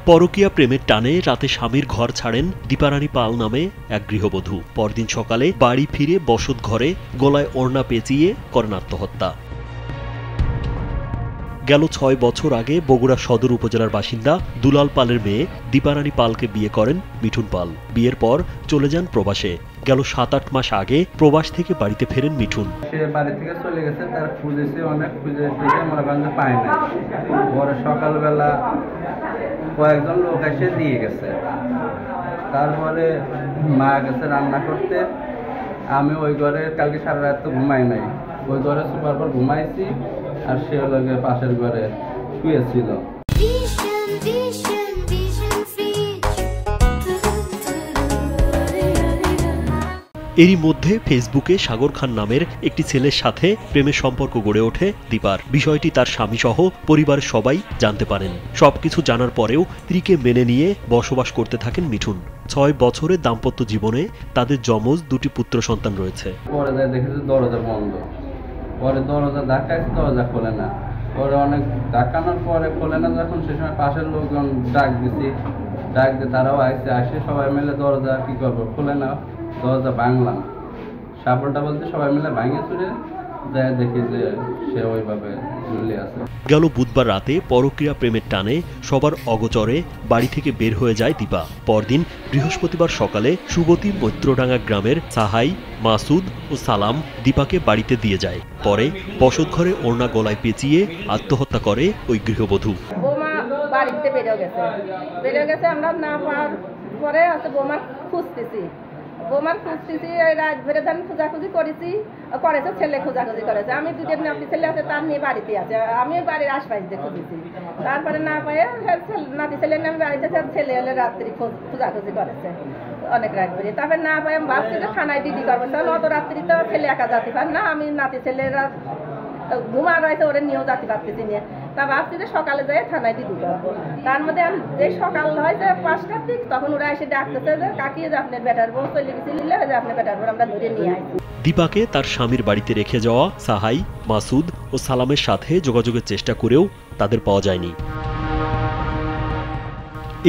পরকীয়া প্রেমের টানে রাতে স্বামীর ঘর ছাড়েন দীপারানী পাল নামে এক গৃহবধূ। পরদিন সকালে বাড়ি ফিরে বসত ঘরে গলায় ওড়না পেঁচিয়ে করেন আত্মহত্যা। গেল ৬ বছর আগে বগুড়া সদর উপজেলার বাসিন্দা দুলাল পালের মেয়ে দীপারানী পালকে বিয়ে করেন মিঠুন পাল। বিয়ের পর চলে যান প্রবাসে। গেল ৭-৮ মাস আগে প্রবাস থেকে বাড়িতে ফেরেন মিঠুন। সে বাড়ি থেকে চলে গেছে, তার খুঁজেছে অনেক, খুঁজে মনে করেন পায় না। পরে সকালবেলা কয়েকজন লোক এসে দিয়ে গেছে। তারপরে মা গেছে রান্না করতে, আমি ওই ঘরে কালকে সারা রাত তো ঘুমাই নাই, ওই ঘরে শোবার পর ঘুমাইছি, আর সে লোকে পাশের ঘরে শুয়েছিল। এরই মধ্যে ফেসবুকে সাগর খান নামের একটি ছেলের সাথে প্রেমের সম্পর্ক গড়ে ওঠে দীপার। বিষয়টি তার স্বামী সহ পরিবারের সবাই জানতে পারেন। সবকিছু জানার পরেও স্ত্রীকে মেনে নিয়ে বসবাস করতে থাকেন মিঠুন। ৬ বছরের দাম্পত্য জীবনে তাদের যমজ 2টি পুত্র সন্তান রয়েছে। পরে দেখেছে দরজা বন্ধ, পরে দরজা ধাক্কাইছে, দরজা খোলে না। পরে অনেক ধাক্কানোর পরে খোলে না যখন, সে সময় পাশের লোকজন ডাক দিছি, ডাক দিয়ে তারাও আসে সবাই মিলে দরজা কি করবো খোলে না, দরজা ভাঙলাম। সাপড়টা বলতে সবাই মিলে ভাঙে চুরে যায়, দেখি যে সে ওইভাবে ঝুলে আছে। গেল বুধবার রাতে পরকীয়া প্রেমের টানে সবার অগোচরে বাড়ি থেকে বের হয়ে যায় দীপা। পরদিন বৃহস্পতিবার সকালে সুবতী মৈত্রডাঙ্গা গ্রামের সাহাই, মাসুদ ও সালাম দীপাকে বাড়িতে দিয়ে যায়। পরে বসতঘরে ওড়না গলায় পেঁচিয়ে আত্মহত্যা করে ওই গৃহবধূ। বাড়িতে বেরিয়ে গেছে, আমরা না পাওয়ার পরে বোমার খুঁজতেছি, রাত ভরে ধান খোঁজাখুঁজি করেছে, ছেলে খোঁজাখুঁজি করেছে। আমি দুটো নাতি ছেলে আছে, তার নিয়ে বাড়িতে আছে, আমি বাড়ির আশপাশ দিয়ে খুঁজেছি। তারপরে না পায়ে নাতি ছেলে নিয়ে আমি বাড়িতে ছেলে এলে রাত্রি খোঁজাখুঁজি করেছে অনেক রাত ভরে। তারপরে না পাই আমি ভাবছি যে থানায় ডিডি করবো, তাহলে অত রাত্রি তো ছেলে একা যাতে পার না, আমি নাতি ছেলেরা ঘুমা রয়েছে, ওরা নিয়েও যাতে পারতেছি নিয়ে। তা ভাবছি যে সকালে যাই থানায় ডিডি করবো। তার মধ্যে যে সকাল হয়েছে 5টার দিক, তখন ওরা এসে ডাকতেছে যে কাকিয়ে যে আপনার বেটার বউ চলে গেছিল, যে আপনার বেটার বউ আমরা ধরে নিয়ে আসছি। দীপাকে তার স্বামীর বাড়িতে রেখে যাওয়া সাহাই, মাসুদ ও সালামের সাথে যোগাযোগের চেষ্টা করেও তাদের পাওয়া যায়নি।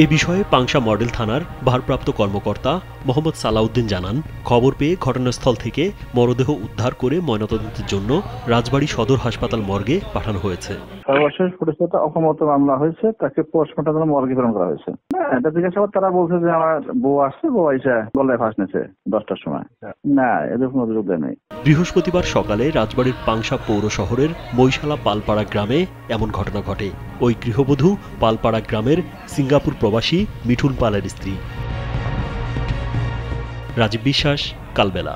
এ বিষয়ে পাংশা মডেল থানার ভারপ্রাপ্ত কর্মকর্তা মোহাম্মদ সালাউদ্দিন জানান, খবর পেয়ে ঘটনাস্থল থেকে মরদেহ উদ্ধার করে ময়নাতদন্তের জন্য রাজবাড়ী সদর হাসপাতাল মর্গে পাঠানো হয়েছে। সর্বশেষ পরিস্থিতি অক্ষমত মামলা হয়েছে, তাকে পোস্টমর্টমের জন্য মর্গে প্রেরণ করা হয়েছে। এটা জিজ্ঞাসাবাদ তারা বলছে যে আমার বউ আসছে, বউ এসে গলায় ফাঁস নিয়েছে 10টার সময়। না, এদের কোনো অভিযোগ নেই। বৃহস্পতিবার সকালে রাজবাড়ীর পাংশা পৌর শহরের মৈশালা পালপাড়া গ্রামে এমন ঘটনা ঘটে। ওই গৃহবধূ পালপাড়া গ্রামের সিঙ্গাপুর প্রবাসী মিঠুন পালের স্ত্রী। রাজীব বিশ্বাস, কালবেলা।